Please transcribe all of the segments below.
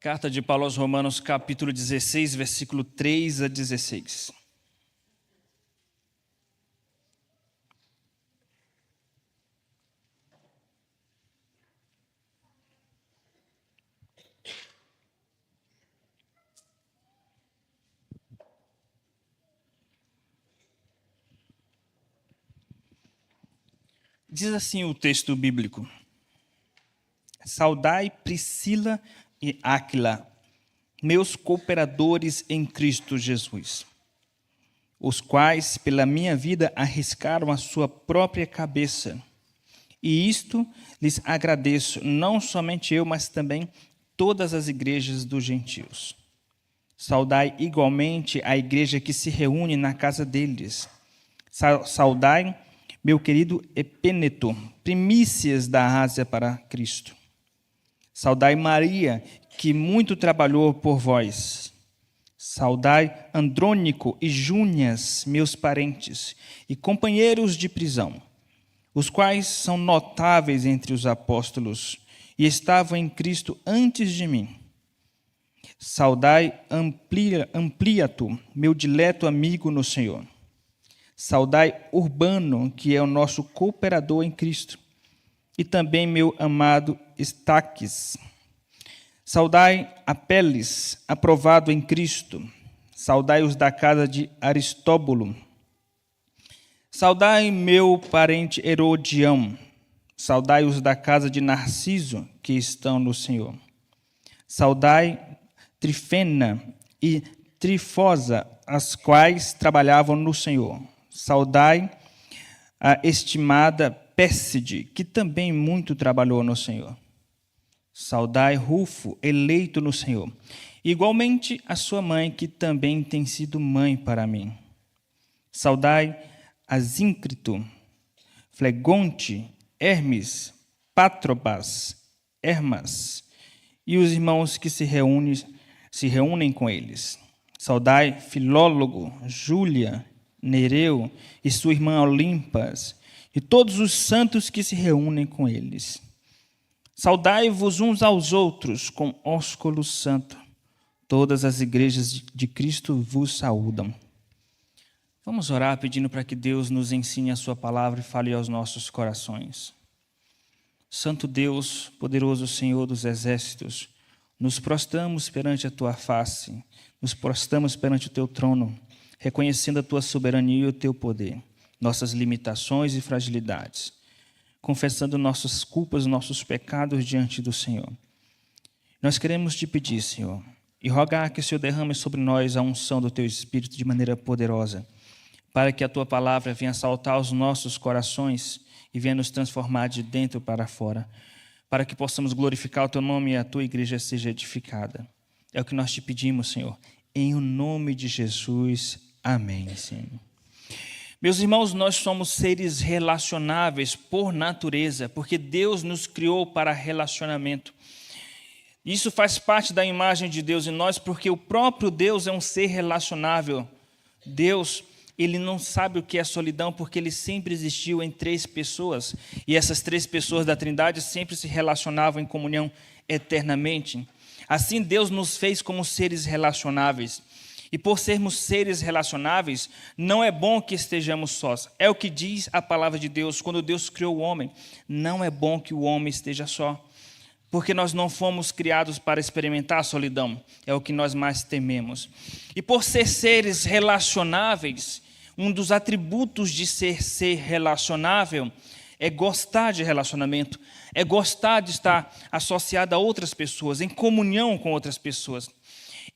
Carta de Paulo aos Romanos, capítulo 16, versículo 3 a 16. Diz assim o texto bíblico: Saudai Priscila e Áquila, meus cooperadores em Cristo Jesus, os quais pela minha vida arriscaram a sua própria cabeça. E isto lhes agradeço, não somente eu, mas também todas as igrejas dos gentios. Saudai igualmente a igreja que se reúne na casa deles. Saudai meu querido Epêneto, primícias da Ásia para Cristo. Saudai Maria, que muito trabalhou por vós. Saudai Andrônico e Júnias, meus parentes e companheiros de prisão, os quais são notáveis entre os apóstolos e estavam em Cristo antes de mim. Saudai Ampliato, meu dileto amigo no Senhor. Saudai Urbano, que é o nosso cooperador em Cristo, e também meu amado Estaques. Saudai Apeles, aprovado em Cristo. Saudai os da casa de Aristóbulo. Saudai meu parente Herodião. Saudai os da casa de Narciso, que estão no Senhor. Saudai Trifena e Trifosa, as quais trabalhavam no Senhor. Saudai a estimada Pérside, que também muito trabalhou no Senhor. Saudai Rufo, eleito no Senhor. Igualmente a sua mãe, que também tem sido mãe para mim. Saudai Asíncrito, Flegonte, Hermes, Patrobas, Hermas, e os irmãos que se reúnem com eles. Saudai Filólogo, Júlia, Nereu e sua irmã Olimpas, e todos os santos que se reúnem com eles. Saudai-vos uns aos outros com ósculo santo. Todas as igrejas de Cristo vos saúdam. Vamos orar pedindo para que Deus nos ensine a sua palavra e fale aos nossos corações. Santo Deus, poderoso Senhor dos exércitos, nos prostramos perante a tua face, nos prostramos perante o teu trono, reconhecendo a tua soberania e o teu poder, nossas limitações e fragilidades, confessando nossas culpas, nossos pecados diante do Senhor. Nós queremos te pedir, Senhor, e rogar que o Senhor derrame sobre nós a unção do teu Espírito de maneira poderosa, para que a tua palavra venha saltar aos nossos corações e venha nos transformar de dentro para fora, para que possamos glorificar o teu nome e a tua igreja seja edificada. É o que nós te pedimos, Senhor, em o nome de Jesus. Amém, Senhor. Meus irmãos, nós somos seres relacionáveis por natureza, porque Deus nos criou para relacionamento. Isso faz parte da imagem de Deus em nós, porque o próprio Deus é um ser relacionável. Deus, ele não sabe o que é solidão, porque ele sempre existiu em três pessoas, e essas três pessoas da Trindade sempre se relacionavam em comunhão eternamente. Assim, Deus nos fez como seres relacionáveis. E por sermos seres relacionáveis, não é bom que estejamos sós. É o que diz a palavra de Deus, quando Deus criou o homem. Não é bom que o homem esteja só, porque nós não fomos criados para experimentar a solidão. É o que nós mais tememos. E por ser seres relacionáveis, um dos atributos de ser relacionável é gostar de relacionamento, é gostar de estar associado a outras pessoas, em comunhão com outras pessoas.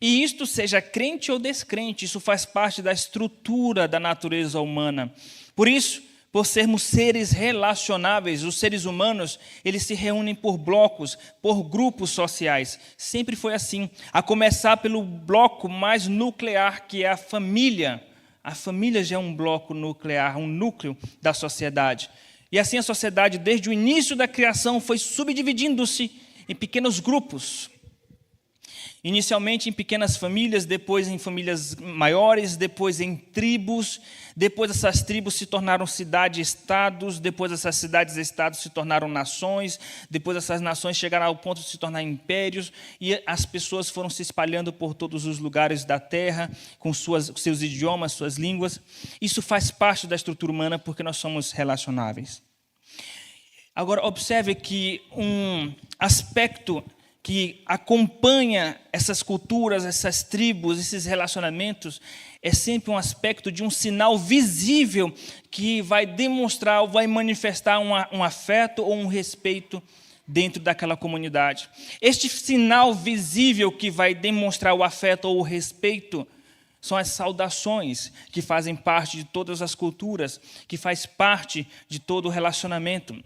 E isto, seja crente ou descrente, isso faz parte da estrutura da natureza humana. Por isso, por sermos seres relacionáveis, os seres humanos, eles se reúnem por blocos, por grupos sociais. Sempre foi assim, a começar pelo bloco mais nuclear, que é a família. A família já é um bloco nuclear, um núcleo da sociedade. E assim a sociedade, desde o início da criação, foi subdividindo-se em pequenos grupos. Inicialmente em pequenas famílias, depois em famílias maiores, depois em tribos, depois essas tribos se tornaram cidades-estados, depois essas cidades-estados se tornaram nações, depois essas nações chegaram ao ponto de se tornar impérios, e as pessoas foram se espalhando por todos os lugares da terra, com seus idiomas, suas línguas. Isso faz parte da estrutura humana, porque nós somos relacionáveis. Agora, observe que um aspecto que acompanha essas culturas, essas tribos, esses relacionamentos, é sempre um aspecto de um sinal visível que vai demonstrar ou vai manifestar um afeto ou um respeito dentro daquela comunidade. Este sinal visível que vai demonstrar o afeto ou o respeito são as saudações que fazem parte de todas as culturas, que faz parte de todo o relacionamento.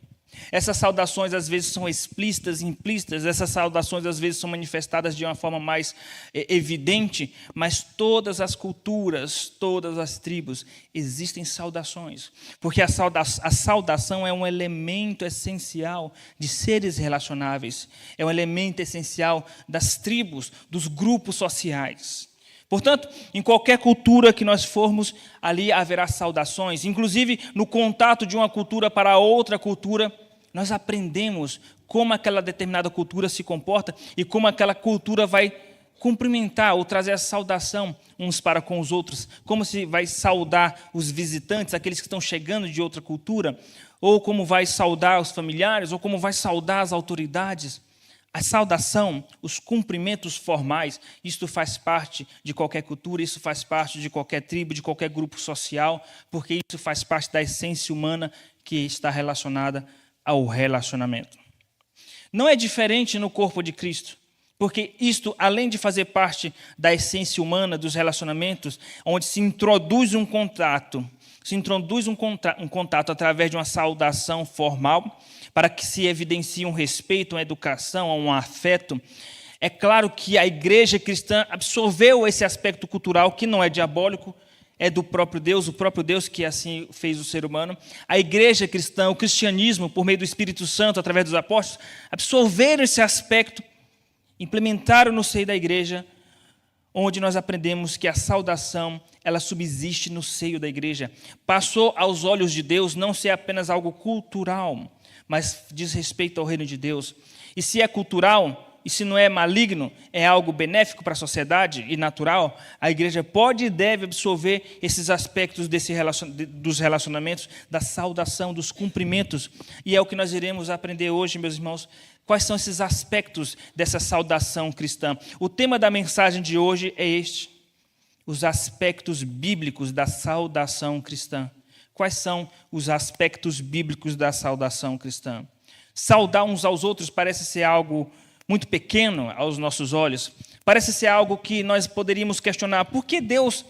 Essas saudações às vezes são explícitas, implícitas, essas saudações às vezes são manifestadas de uma forma mais evidente, mas todas as culturas, todas as tribos, existem saudações, porque a saudação é um elemento essencial de seres relacionáveis, é um elemento essencial das tribos, dos grupos sociais. Portanto, em qualquer cultura que nós formos, ali haverá saudações, inclusive no contato de uma cultura para outra cultura, nós aprendemos como aquela determinada cultura se comporta e como aquela cultura vai cumprimentar ou trazer a saudação uns para com os outros, como se vai saudar os visitantes, aqueles que estão chegando de outra cultura, ou como vai saudar os familiares, ou como vai saudar as autoridades. A saudação, os cumprimentos formais, isto faz parte de qualquer cultura, isso faz parte de qualquer tribo, de qualquer grupo social, porque isso faz parte da essência humana que está relacionada ao relacionamento. Não é diferente no corpo de Cristo, porque isto, além de fazer parte da essência humana, dos relacionamentos, onde se introduz um contato através de uma saudação formal, para que se evidencie um respeito, uma educação, um afeto. É claro que a igreja cristã absorveu esse aspecto cultural, que não é diabólico, é do próprio Deus, o próprio Deus que assim fez o ser humano. A igreja cristã, o cristianismo, por meio do Espírito Santo, através dos apóstolos, absorveram esse aspecto, implementaram no seio da igreja, onde nós aprendemos que a saudação, ela subsiste no seio da igreja. Passou aos olhos de Deus não ser apenas algo cultural, mas diz respeito ao reino de Deus. E se é cultural, e se não é maligno, é algo benéfico para a sociedade e natural, a igreja pode e deve absorver esses aspectos dos relacionamentos, da saudação, dos cumprimentos. E é o que nós iremos aprender hoje, meus irmãos. Quais são esses aspectos dessa saudação cristã? O tema da mensagem de hoje é este: os aspectos bíblicos da saudação cristã. Quais são os aspectos bíblicos da saudação cristã? Saudar uns aos outros parece ser algo muito pequeno aos nossos olhos. Parece ser algo que nós poderíamos questionar. Por que Deus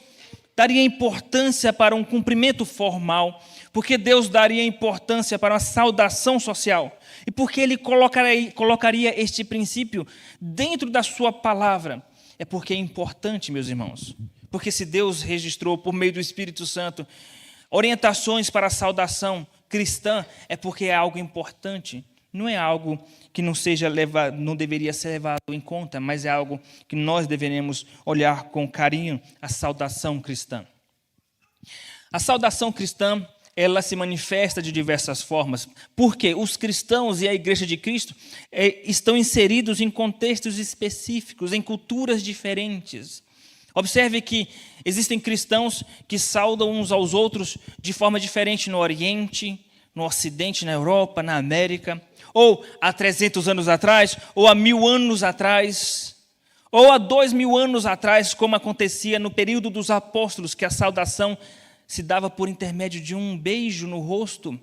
daria importância para um cumprimento formal? Por que Deus daria importância para uma saudação social? E por que Ele colocaria este princípio dentro da sua palavra? É porque é importante, meus irmãos. Porque se Deus registrou por meio do Espírito Santo orientações para a saudação cristã, é porque é algo importante. Não é algo que não deveria ser levado em conta, mas é algo que nós deveremos olhar com carinho, a saudação cristã. A saudação cristã, ela se manifesta de diversas formas, porque os cristãos e a Igreja de Cristo estão inseridos em contextos específicos, em culturas diferentes. Observe que existem cristãos que saudam uns aos outros de forma diferente no Oriente, no Ocidente, na Europa, na América, ou há 300 anos atrás, ou há 1000 anos atrás, ou há 2000 anos atrás, como acontecia no período dos apóstolos, que a saudação se dava por intermédio de um beijo no rosto.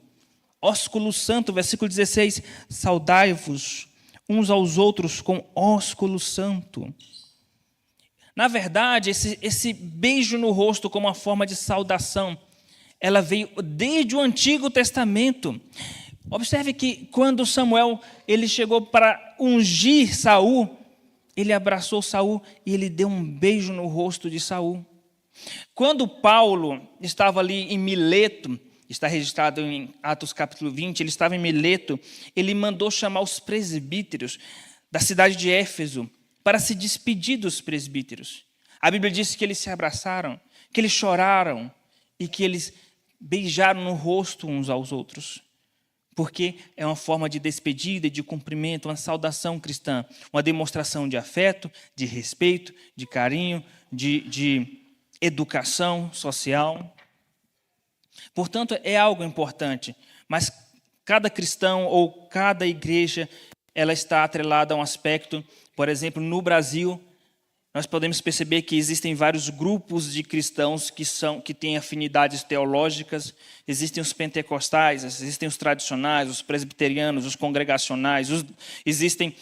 Ósculo santo, versículo 16, saudai-vos uns aos outros com ósculo santo. Na verdade, esse beijo no rosto como uma forma de saudação, ela veio desde o Antigo Testamento. Observe que quando Samuel ele chegou para ungir Saul, ele abraçou Saul e ele deu um beijo no rosto de Saul. Quando Paulo estava ali em Mileto, está registrado em Atos capítulo 20, ele estava em Mileto, ele mandou chamar os presbíteros da cidade de Éfeso para se despedir dos presbíteros. A Bíblia diz que eles se abraçaram, que eles choraram e que eles beijaram no rosto uns aos outros. Porque é uma forma de despedida e de cumprimento, uma saudação cristã, uma demonstração de afeto, de respeito, de carinho, de educação social. Portanto, é algo importante, mas cada cristão ou cada igreja, ela está atrelada a um aspecto. Por exemplo, no Brasil, nós podemos perceber que existem vários grupos de cristãos que têm afinidades teológicas. Existem os pentecostais, existem os tradicionais, os presbiterianos, os congregacionais, existem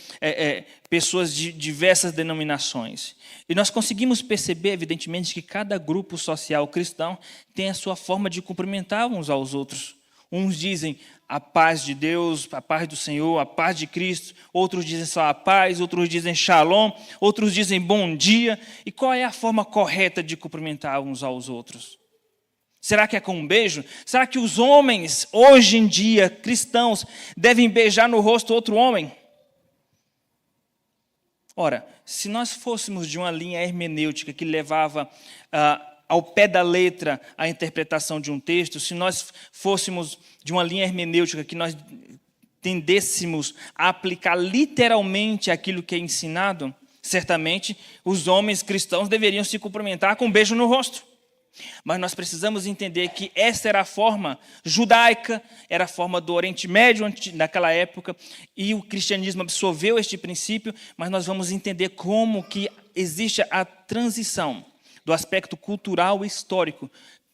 pessoas de diversas denominações. E nós conseguimos perceber, evidentemente, que cada grupo social cristão tem a sua forma de cumprimentar uns aos outros. Uns dizem a paz de Deus, a paz do Senhor, a paz de Cristo. Outros dizem só a paz, outros dizem shalom, outros dizem bom dia. E qual é a forma correta de cumprimentar uns aos outros? Será que é com um beijo? Será que os homens, hoje em dia, cristãos, devem beijar no rosto outro homem? Ora, se nós fôssemos de uma linha hermenêutica que levava ao pé da letra a interpretação de um texto, se nós fôssemos de uma linha hermenêutica que nós tendêssemos a aplicar literalmente aquilo que é ensinado, certamente os homens cristãos deveriam se cumprimentar com um beijo no rosto. Mas nós precisamos entender que essa era a forma judaica, era a forma do Oriente Médio naquela época, e o cristianismo absorveu este princípio, mas nós vamos entender como que existe a transição do aspecto cultural e histórico,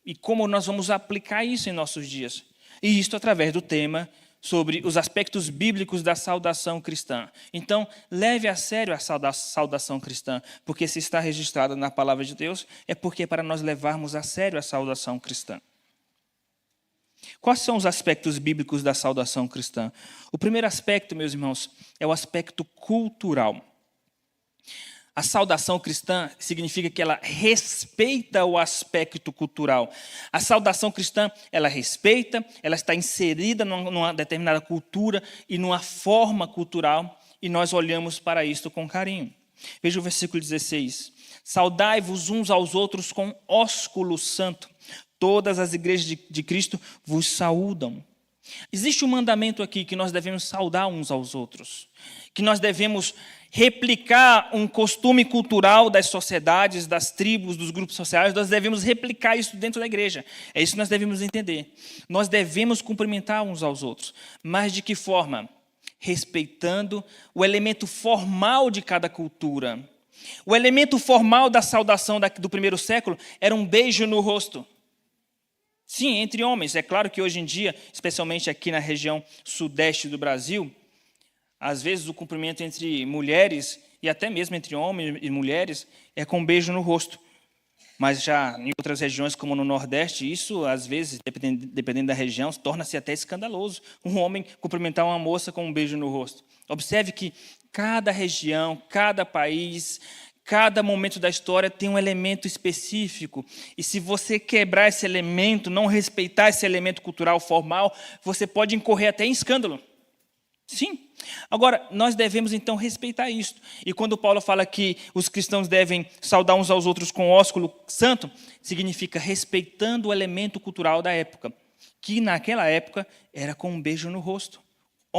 e como nós vamos aplicar isso em nossos dias. E isto através do tema sobre os aspectos bíblicos da saudação cristã. Então, leve a sério a saudação cristã, porque se está registrada na palavra de Deus, é porque é para nós levarmos a sério a saudação cristã. Quais são os aspectos bíblicos da saudação cristã? O primeiro aspecto, meus irmãos, é o aspecto cultural. A saudação cristã significa que ela respeita o aspecto cultural. A saudação cristã, ela respeita, ela está inserida numa determinada cultura e numa forma cultural, e nós olhamos para isto com carinho. Veja o versículo 16. Saudai-vos uns aos outros com ósculo santo. Todas as igrejas de Cristo vos saúdam. Existe um mandamento aqui que nós devemos saudar uns aos outros, que nós devemos replicar um costume cultural das sociedades, das tribos, dos grupos sociais. Nós devemos replicar isso dentro da igreja. É isso que nós devemos entender. Nós devemos cumprimentar uns aos outros, mas de que forma? Respeitando o elemento formal de cada cultura. O elemento formal da saudação do primeiro século era um beijo no rosto. Sim, entre homens. É claro que hoje em dia, especialmente aqui na região sudeste do Brasil, às vezes o cumprimento entre mulheres, e até mesmo entre homens e mulheres, é com um beijo no rosto. Mas já em outras regiões, como no Nordeste, isso, às vezes, dependendo da região, torna-se até escandaloso. Um homem cumprimentar uma moça com um beijo no rosto. Observe que cada região, cada país, cada momento da história tem um elemento específico. E se você quebrar esse elemento, não respeitar esse elemento cultural formal, você pode incorrer até em escândalo. Sim. Agora, nós devemos então respeitar isso. E quando Paulo fala que os cristãos devem saudar uns aos outros com ósculo santo, significa respeitando o elemento cultural da época, que naquela época era com um beijo no rosto.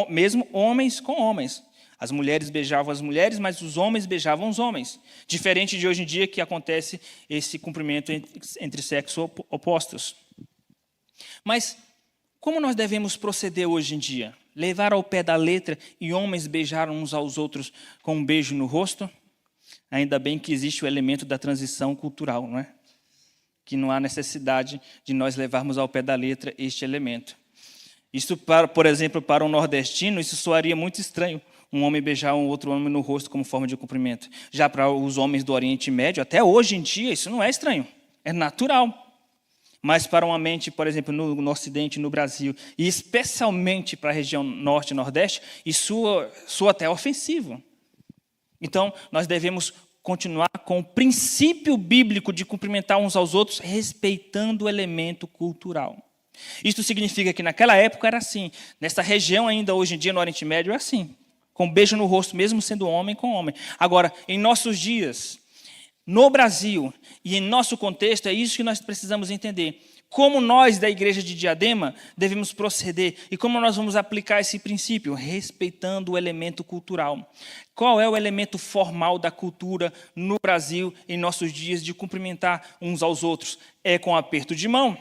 Mesmo homens com homens. As mulheres beijavam as mulheres, mas os homens beijavam os homens. Diferente de hoje em dia, que acontece esse cumprimento entre sexos opostos. Mas como nós devemos proceder hoje em dia? Levar ao pé da letra e homens beijar uns aos outros com um beijo no rosto? Ainda bem que existe o elemento da transição cultural, não é? Que não há necessidade de nós levarmos ao pé da letra este elemento. Isso, por exemplo, para um nordestino, isso soaria muito estranho. Um homem beijar um outro homem no rosto como forma de cumprimento. Já para os homens do Oriente Médio, até hoje em dia, isso não é estranho. É natural. Mas para uma mente, por exemplo, no Ocidente, no Brasil, e especialmente para a região Norte e Nordeste, isso soa até ofensivo. Então, nós devemos continuar com o princípio bíblico de cumprimentar uns aos outros, respeitando o elemento cultural. Isto significa que naquela época era assim. Nessa região ainda, hoje em dia, no Oriente Médio, é assim. com beijo no rosto, mesmo sendo homem com homem. Agora, em nossos dias, no Brasil e em nosso contexto, é isso que nós precisamos entender. Como nós, da igreja de Diadema, devemos proceder e como nós vamos aplicar esse princípio, respeitando o elemento cultural. Qual é o elemento formal da cultura no Brasil, em nossos dias, de cumprimentar uns aos outros? É com aperto de mão?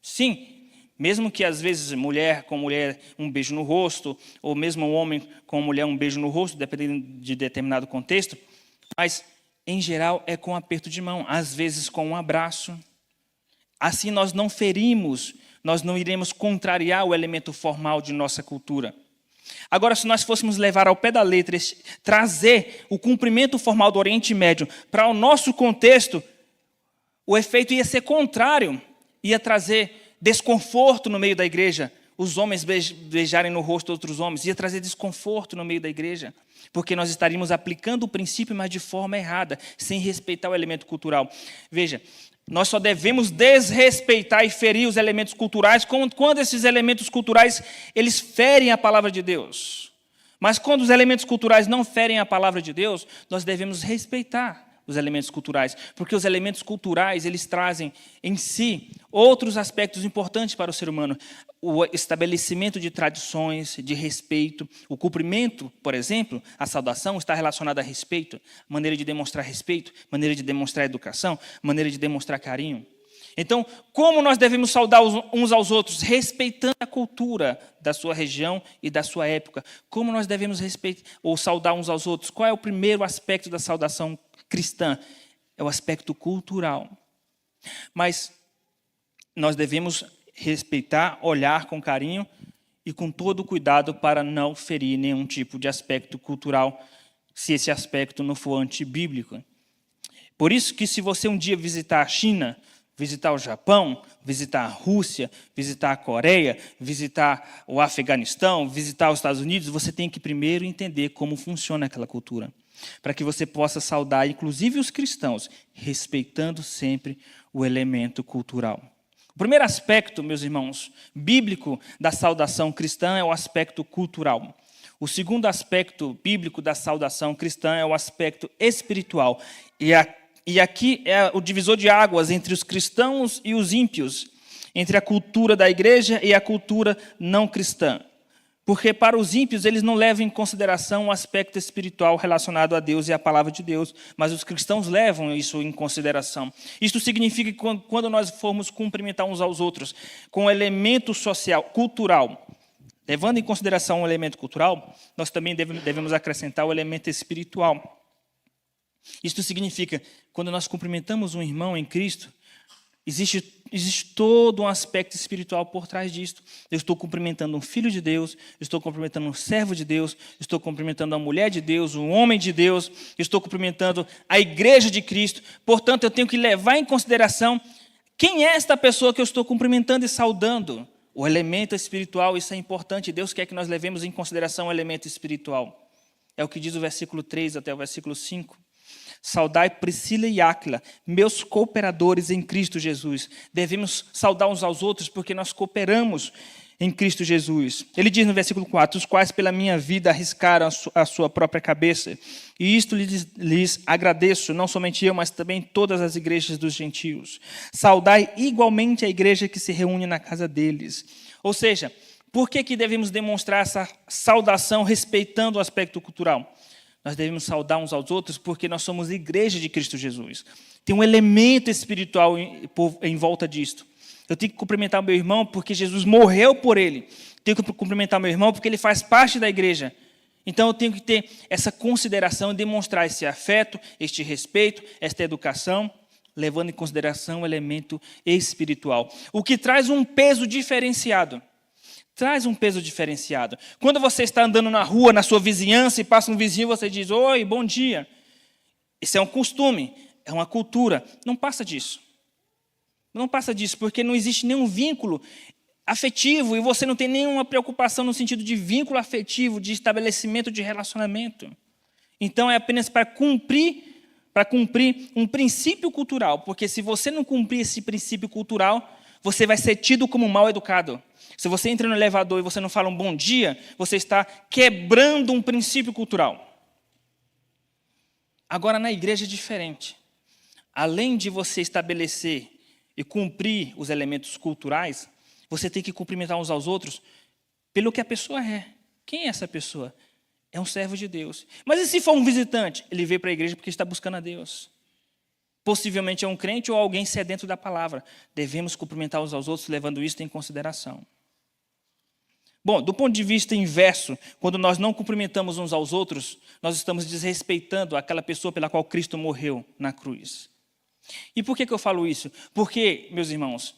Sim. Mesmo que, às vezes, mulher com mulher, um beijo no rosto, ou mesmo um homem com mulher, um beijo no rosto, dependendo de determinado contexto, mas, em geral, é com aperto de mão, às vezes com um abraço. Assim nós não ferimos, nós não iremos contrariar o elemento formal de nossa cultura. Agora, se nós fôssemos levar ao pé da letra, trazer o cumprimento formal do Oriente Médio para o nosso contexto, o efeito ia ser contrário, ia trazer desconforto no meio da igreja, os homens beijarem no rosto de outros homens, ia trazer desconforto no meio da igreja, porque nós estaríamos aplicando o princípio, mas de forma errada, sem respeitar o elemento cultural. Veja, nós só devemos desrespeitar e ferir os elementos culturais quando esses elementos culturais eles ferem a palavra de Deus. Mas quando os elementos culturais não ferem a palavra de Deus, nós devemos respeitar os elementos culturais, porque os elementos culturais eles trazem em si outros aspectos importantes para o ser humano. O estabelecimento de tradições, de respeito, o cumprimento, por exemplo, a saudação está relacionada a respeito, maneira de demonstrar respeito, maneira de demonstrar educação, maneira de demonstrar carinho. Então, como nós devemos saudar uns aos outros? Respeitando a cultura da sua região e da sua época. Como nós devemos respeitar ou saudar uns aos outros? Qual é o primeiro aspecto da saudação cristã? É o aspecto cultural. Mas nós devemos respeitar, olhar com carinho e com todo cuidado para não ferir nenhum tipo de aspecto cultural, se esse aspecto não for antibíblico. Por isso que se você um dia visitar a China, visitar o Japão, visitar a Rússia, visitar a Coreia, visitar o Afeganistão, visitar os Estados Unidos, você tem que primeiro entender como funciona aquela cultura, para que você possa saudar, inclusive os cristãos, respeitando sempre o elemento cultural. O primeiro aspecto, meus irmãos, bíblico da saudação cristã é o aspecto cultural. O segundo aspecto bíblico da saudação cristã é o aspecto espiritual. E aqui é o divisor de águas entre os cristãos e os ímpios, entre a cultura da igreja e a cultura não cristã. Porque para os ímpios eles não levam em consideração o aspecto espiritual relacionado a Deus e à palavra de Deus, mas os cristãos levam isso em consideração. Isto significa que quando nós formos cumprimentar uns aos outros com o elemento social, cultural, levando em consideração o elemento cultural, nós também devemos acrescentar o elemento espiritual. Isto significa, quando nós cumprimentamos um irmão em Cristo, existe todo um aspecto espiritual por trás disto. Eu estou cumprimentando um filho de Deus, eu estou cumprimentando um servo de Deus, eu estou cumprimentando a mulher de Deus, um homem de Deus, eu estou cumprimentando a igreja de Cristo. Portanto, eu tenho que levar em consideração quem é esta pessoa que eu estou cumprimentando e saudando. O elemento espiritual, isso é importante. Deus quer que nós levemos em consideração o elemento espiritual. É o que diz o versículo 3 até o versículo 5. Saudai Priscila e Áquila, meus cooperadores em Cristo Jesus. Devemos saudar uns aos outros porque nós cooperamos em Cristo Jesus. Ele diz no versículo 4, os quais pela minha vida arriscaram a sua própria cabeça. E isto lhes agradeço, não somente eu, mas também todas as igrejas dos gentios. Saudai igualmente a igreja que se reúne na casa deles. Ou seja, por que devemos demonstrar essa saudação respeitando o aspecto cultural? Nós devemos saudar uns aos outros porque nós somos igreja de Cristo Jesus. Tem um elemento espiritual em volta disto. Eu tenho que cumprimentar o meu irmão porque Jesus morreu por ele. Tenho que cumprimentar o meu irmão porque ele faz parte da igreja. Então eu tenho que ter essa consideração e demonstrar esse afeto, este respeito, esta educação, levando em consideração o elemento espiritual. O que traz um peso diferenciado. Traz um peso diferenciado. Quando você está andando na rua, na sua vizinhança, e passa um vizinho, você diz, oi, bom dia. Isso é um costume, é uma cultura. Não passa disso. Não passa disso, porque não existe nenhum vínculo afetivo, e você não tem nenhuma preocupação no sentido de vínculo afetivo, de estabelecimento de relacionamento. Então, é apenas para cumprir um princípio cultural, porque se você não cumprir esse princípio cultural, você vai ser tido como mal educado. Se você entra no elevador e você não fala um bom dia, você está quebrando um princípio cultural. Agora, na igreja é diferente. Além de você estabelecer e cumprir os elementos culturais, você tem que cumprimentar uns aos outros pelo que a pessoa é. Quem é essa pessoa? É um servo de Deus. Mas e se for um visitante? Ele veio para a igreja porque está buscando a Deus. Possivelmente é um crente ou alguém sedento da palavra. Devemos cumprimentar uns aos outros, levando isso em consideração. Bom, do ponto de vista inverso, quando nós não cumprimentamos uns aos outros, nós estamos desrespeitando aquela pessoa pela qual Cristo morreu na cruz. E por que eu falo isso? Porque, meus irmãos,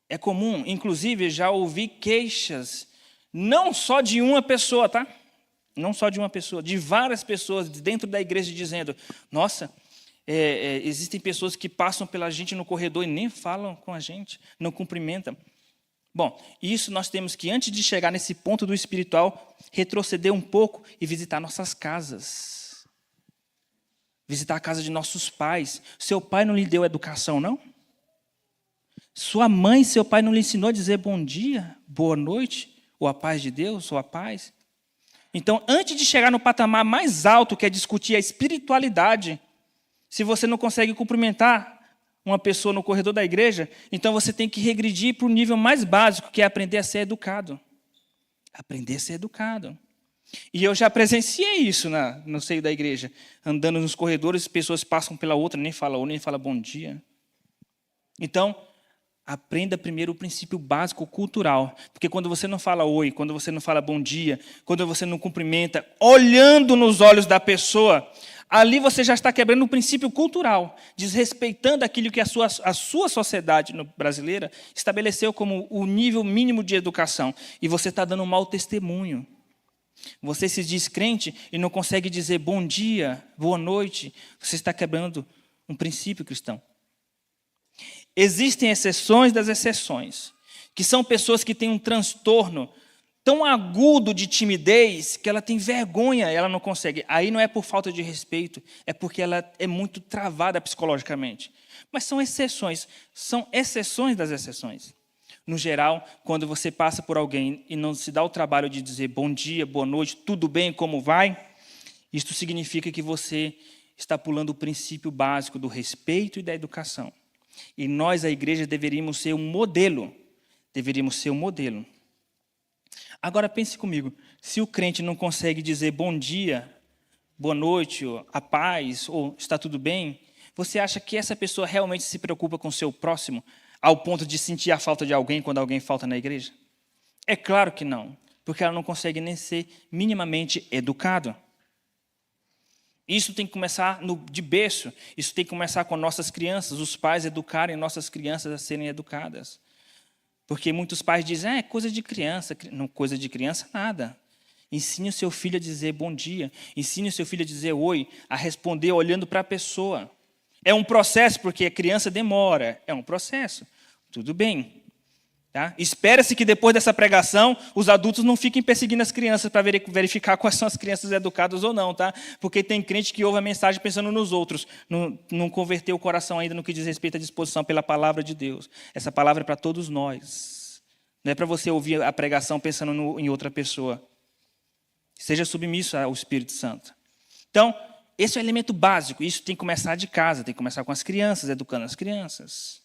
é comum, inclusive, já ouvir queixas, não só de uma pessoa, tá? Não só de uma pessoa, de várias pessoas dentro da igreja dizendo, nossa, existem pessoas que passam pela gente no corredor e nem falam com a gente, não cumprimentam. Bom, isso nós temos que, antes de chegar nesse ponto do espiritual, retroceder um pouco e visitar nossas casas. Visitar a casa de nossos pais. Seu pai não lhe deu educação, não? Sua mãe, seu pai não lhe ensinou a dizer bom dia, boa noite, ou a paz de Deus, ou a paz? Então, antes de chegar no patamar mais alto, que é discutir a espiritualidade, se você não consegue cumprimentar uma pessoa no corredor da igreja, então você tem que regredir para o nível mais básico, que é aprender a ser educado. Aprender a ser educado. E eu já presenciei isso no seio da igreja. Andando nos corredores, pessoas passam pela outra, nem fala oi, nem fala bom dia. Então, aprenda primeiro o princípio básico cultural. Porque quando você não fala oi, quando você não fala bom dia, quando você não cumprimenta, olhando nos olhos da pessoa, ali você já está quebrando o princípio cultural, desrespeitando aquilo que a sua sociedade brasileira estabeleceu como o nível mínimo de educação. E você está dando um mau testemunho. Você se diz crente e não consegue dizer bom dia, boa noite. Você está quebrando um princípio cristão. Existem exceções das exceções, que são pessoas que têm um transtorno tão agudo de timidez que ela tem vergonha, ela não consegue. Aí não é por falta de respeito, é porque ela é muito travada psicologicamente. Mas são exceções das exceções. No geral, quando você passa por alguém e não se dá o trabalho de dizer bom dia, boa noite, tudo bem, como vai, isto significa que você está pulando o princípio básico do respeito e da educação. E nós, a igreja, deveríamos ser um modelo. Deveríamos ser um modelo. Agora pense comigo, se o crente não consegue dizer bom dia, boa noite, a paz, ou está tudo bem, você acha que essa pessoa realmente se preocupa com o seu próximo, ao ponto de sentir a falta de alguém quando alguém falta na igreja? É claro que não, porque ela não consegue nem ser minimamente educada. Isso tem que começar de berço, isso tem que começar com nossas crianças, os pais educarem nossas crianças a serem educadas. Porque muitos pais dizem, é coisa de criança. Não, coisa de criança, nada. Ensine o seu filho a dizer bom dia. Ensine o seu filho a dizer oi, a responder olhando para a pessoa. É um processo, porque a criança demora. É um processo. Tudo bem. Tá? Espera-se que depois dessa pregação, os adultos não fiquem perseguindo as crianças para verificar quais são as crianças educadas ou não. Tá? Porque tem crente que ouve a mensagem pensando nos outros. Não converteu o coração ainda no que diz respeito à disposição pela palavra de Deus. Essa palavra é para todos nós. Não é para você ouvir a pregação pensando em outra pessoa. Seja submisso ao Espírito Santo. Então, esse é o elemento básico. Isso tem que começar de casa, tem que começar com as crianças, educando as crianças.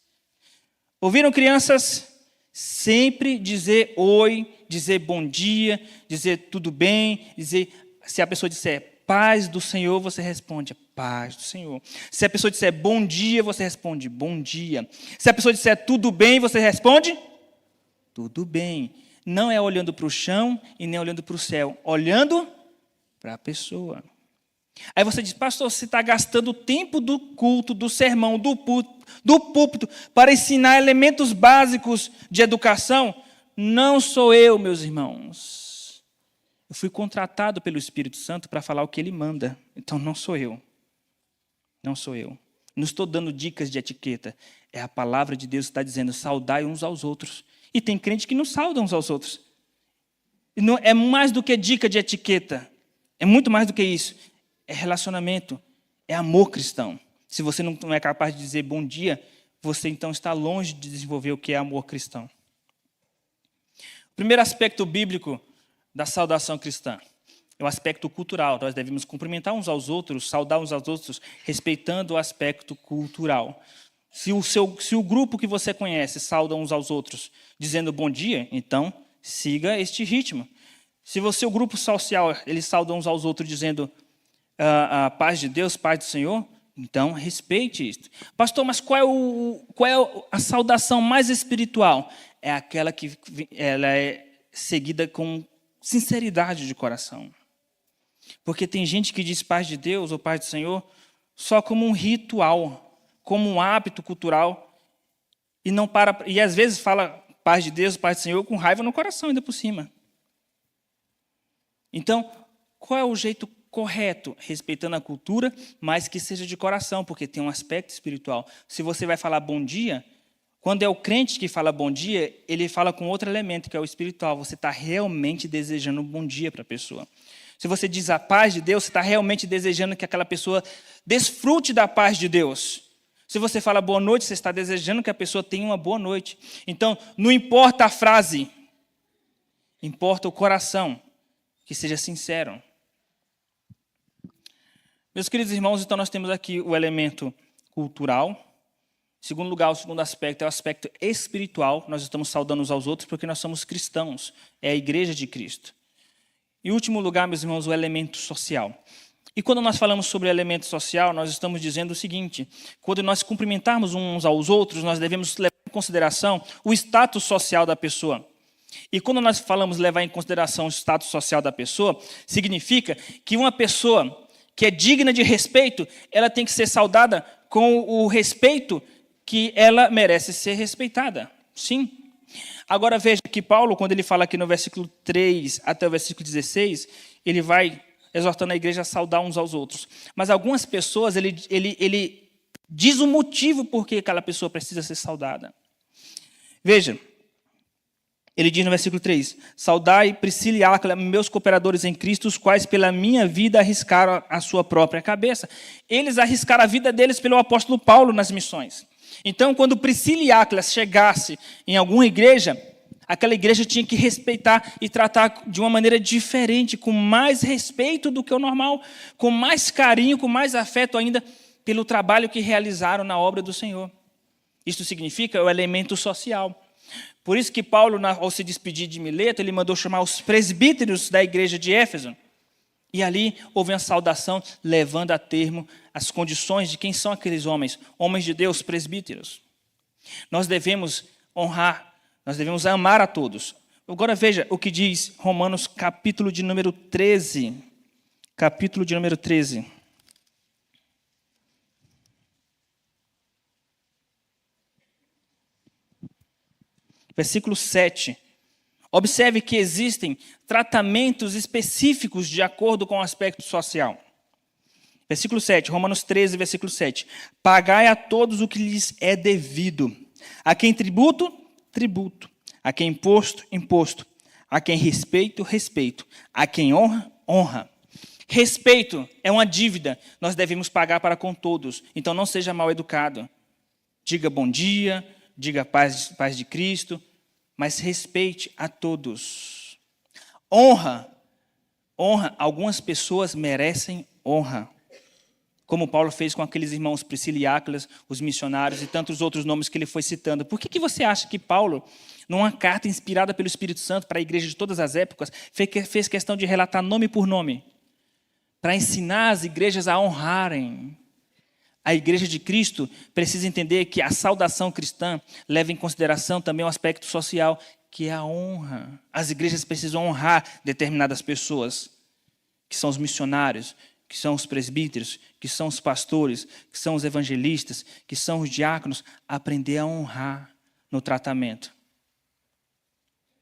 Ouviram, crianças? Sempre dizer oi, dizer bom dia, dizer tudo bem, dizer, se a pessoa disser paz do Senhor, você responde paz do Senhor. Se a pessoa disser bom dia, você responde bom dia. Se a pessoa disser tudo bem, você responde tudo bem. Não é olhando para o chão e nem olhando para o céu, olhando para a pessoa. Aí você diz, pastor, você está gastando o tempo do culto, do sermão, do púlpito, para ensinar elementos básicos de educação? Não sou eu, meus irmãos. Eu fui contratado pelo Espírito Santo para falar o que ele manda. Então não sou eu. Não sou eu. Não estou dando dicas de etiqueta. É a palavra de Deus que está dizendo, saudai uns aos outros. E tem crente que não sauda uns aos outros. Não, é mais do que dica de etiqueta. É muito mais do que isso. É relacionamento. É amor cristão. Se você não é capaz de dizer bom dia, você então está longe de desenvolver o que é amor cristão. O primeiro aspecto bíblico da saudação cristã é o aspecto cultural. Nós devemos cumprimentar uns aos outros, saudar uns aos outros, respeitando o aspecto cultural. Se o grupo que você conhece sauda uns aos outros dizendo bom dia, então siga este ritmo. Se você, o grupo social, eles saudam uns aos outros dizendo a paz de Deus, paz do Senhor, então respeite isso. Pastor, mas qual é a saudação mais espiritual? É aquela que ela é seguida com sinceridade de coração. Porque tem gente que diz paz de Deus ou paz do Senhor só como um ritual, como um hábito cultural, e às vezes fala paz de Deus, paz do Senhor, com raiva no coração ainda por cima. Então, qual é o jeito correto? Respeitando a cultura, mas que seja de coração, porque tem um aspecto espiritual. Se você vai falar bom dia, quando é o crente que fala bom dia, ele fala com outro elemento, que é o espiritual. Você está realmente desejando um bom dia para a pessoa. Se você diz a paz de Deus, você está realmente desejando que aquela pessoa desfrute da paz de Deus. Se você fala boa noite, você está desejando que a pessoa tenha uma boa noite. Então, não importa a frase, importa o coração, que seja sincero. Meus queridos irmãos, então nós temos aqui o elemento cultural. Em segundo lugar, o segundo aspecto é o aspecto espiritual. Nós estamos saudando uns aos outros porque nós somos cristãos. É a igreja de Cristo. Em último lugar, meus irmãos, o elemento social. E quando nós falamos sobre elemento social, nós estamos dizendo o seguinte: quando nós cumprimentarmos uns aos outros, nós devemos levar em consideração o status social da pessoa. E quando nós falamos levar em consideração o status social da pessoa, significa que uma pessoa que é digna de respeito, ela tem que ser saudada com o respeito que ela merece ser respeitada. Sim. Agora veja que Paulo, quando ele fala aqui no versículo 3 até o versículo 16, ele vai exortando a igreja a saudar uns aos outros. Mas algumas pessoas, ele diz o motivo por que aquela pessoa precisa ser saudada. Veja, ele diz no versículo 3, saudai Priscila e Áquila, meus cooperadores em Cristo, os quais pela minha vida arriscaram a sua própria cabeça. Eles arriscaram a vida deles pelo apóstolo Paulo nas missões. Então, quando Priscila e Áquila chegasse em alguma igreja, aquela igreja tinha que respeitar e tratar de uma maneira diferente, com mais respeito do que o normal, com mais carinho, com mais afeto ainda, pelo trabalho que realizaram na obra do Senhor. Isso significa o elemento social. Por isso que Paulo, ao se despedir de Mileto, ele mandou chamar os presbíteros da igreja de Éfeso. E ali houve uma saudação, levando a termo as condições de quem são aqueles homens, homens de Deus, presbíteros. Nós devemos honrar, nós devemos amar a todos. Agora veja o que diz Romanos, capítulo de número 13. Capítulo de número 13. Versículo 7. Observe que existem tratamentos específicos de acordo com o aspecto social. Versículo 7, Romanos 13, versículo 7. Pagai a todos o que lhes é devido. A quem tributo, tributo. A quem imposto, imposto. A quem respeito, respeito. A quem honra, honra. Respeito é uma dívida. Nós devemos pagar para com todos. Então não seja mal educado. Diga bom dia, diga paz de Cristo, mas respeite a todos. Honra. Algumas pessoas merecem honra. Como Paulo fez com aqueles irmãos Priscila e Áquila, os missionários e tantos outros nomes que ele foi citando. Por que você acha que Paulo, numa carta inspirada pelo Espírito Santo para a igreja de todas as épocas, fez questão de relatar nome por nome? Para ensinar as igrejas a honrarem. A igreja de Cristo precisa entender que a saudação cristã leva em consideração também o aspecto social, que é a honra. As igrejas precisam honrar determinadas pessoas, que são os missionários, que são os presbíteros, que são os pastores, que são os evangelistas, que são os diáconos, aprender a honrar no tratamento.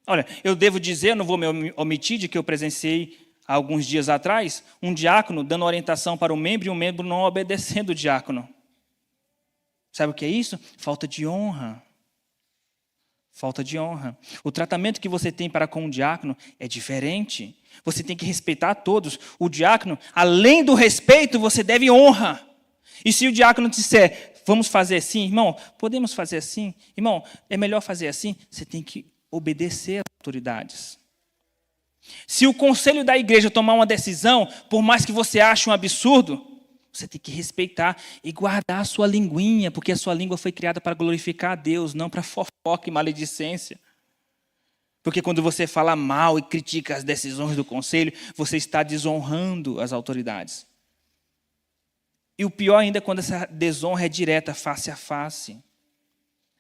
Olha, eu devo dizer, eu não vou me omitir de que eu presenciei há alguns dias atrás, um diácono dando orientação para um membro e um membro não obedecendo o diácono. Sabe o que é isso? Falta de honra. Falta de honra. O tratamento que você tem para com o diácono é diferente. Você tem que respeitar todos. O diácono, além do respeito, você deve honra. E se o diácono disser, vamos fazer assim, irmão, podemos fazer assim? Irmão, é melhor fazer assim? Você tem que obedecer às autoridades. Se o conselho da igreja tomar uma decisão, por mais que você ache um absurdo, você tem que respeitar e guardar a sua linguinha, porque a sua língua foi criada para glorificar a Deus, não para fofoca e maledicência. Porque quando você fala mal e critica as decisões do conselho, você está desonrando as autoridades. E o pior ainda é quando essa desonra é direta, face a face.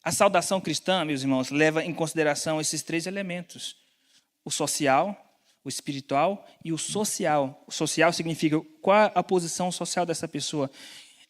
A saudação cristã, meus irmãos, leva em consideração esses 3 elementos. O social, o espiritual e o social. O social significa qual a posição social dessa pessoa.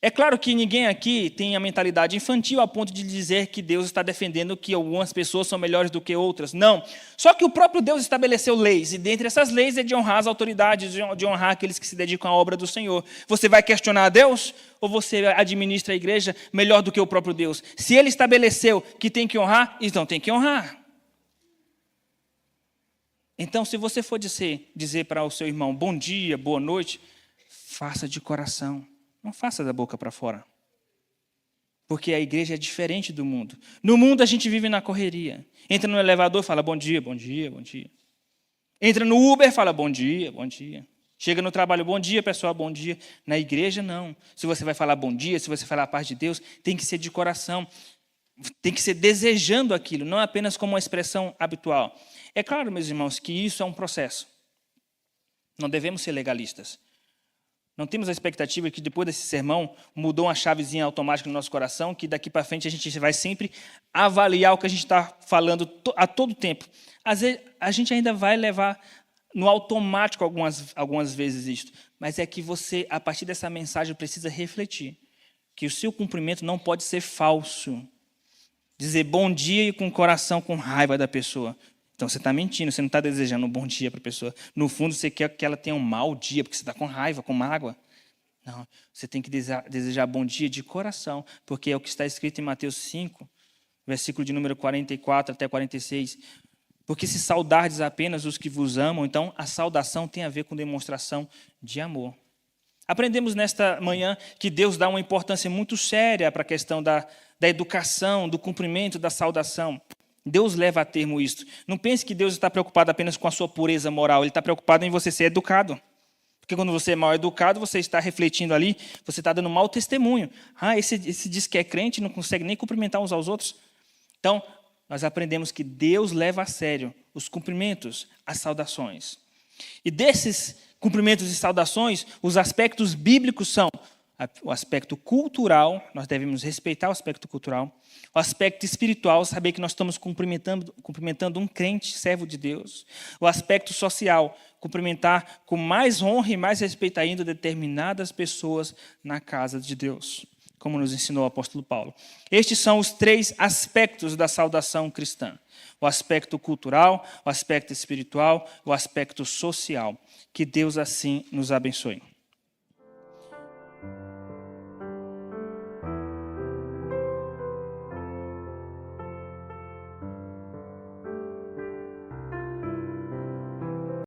É claro que ninguém aqui tem a mentalidade infantil a ponto de dizer que Deus está defendendo que algumas pessoas são melhores do que outras. Não. Só que o próprio Deus estabeleceu leis, e dentre essas leis é de honrar as autoridades, de honrar aqueles que se dedicam à obra do Senhor. Você vai questionar a Deus ou você administra a igreja melhor do que o próprio Deus? Se Ele estabeleceu que tem que honrar, então tem que honrar. Então, se você for dizer para o seu irmão bom dia, boa noite, faça de coração. Não faça da boca para fora. Porque a igreja é diferente do mundo. No mundo a gente vive na correria. Entra no elevador e fala bom dia, bom dia, bom dia. Entra no Uber e fala bom dia, bom dia. Chega no trabalho, bom dia, pessoal, bom dia. Na igreja, não. Se você vai falar bom dia, se você falar a paz de Deus, tem que ser de coração. Tem que ser desejando aquilo, não apenas como uma expressão habitual. É claro, meus irmãos, que isso é um processo. Não devemos ser legalistas. Não temos a expectativa que depois desse sermão mudou uma chavezinha automática no nosso coração, que daqui para frente a gente vai sempre avaliar o que a gente está falando a todo tempo. Às vezes a gente ainda vai levar no automático algumas vezes isto, mas é que você, a partir dessa mensagem, precisa refletir que o seu cumprimento não pode ser falso. Dizer bom dia e com o coração com raiva da pessoa. Então você está mentindo, você não está desejando um bom dia para a pessoa. No fundo, você quer que ela tenha um mau dia, porque você está com raiva, com mágoa. Não, você tem que desejar bom dia de coração, porque é o que está escrito em Mateus 5, versículo de número 44 até 46. Porque se saudardes apenas os que vos amam, então a saudação tem a ver com demonstração de amor. Aprendemos nesta manhã que Deus dá uma importância muito séria para a questão da educação, do cumprimento, da saudação. Deus leva a termo isto. Não pense que Deus está preocupado apenas com a sua pureza moral. Ele está preocupado em você ser educado. Porque quando você é mal educado, você está refletindo ali, você está dando mau testemunho. Esse diz que é crente e não consegue nem cumprimentar uns aos outros. Então, nós aprendemos que Deus leva a sério os cumprimentos, as saudações. E desses cumprimentos e saudações, os aspectos bíblicos são o aspecto cultural, nós devemos respeitar o aspecto cultural. O aspecto espiritual, saber que nós estamos cumprimentando um crente, servo de Deus. O aspecto social, cumprimentar com mais honra e mais respeito ainda determinadas pessoas na casa de Deus, como nos ensinou o apóstolo Paulo. Estes são os 3 aspectos da saudação cristã. O aspecto cultural, o aspecto espiritual, o aspecto social. Que Deus assim nos abençoe.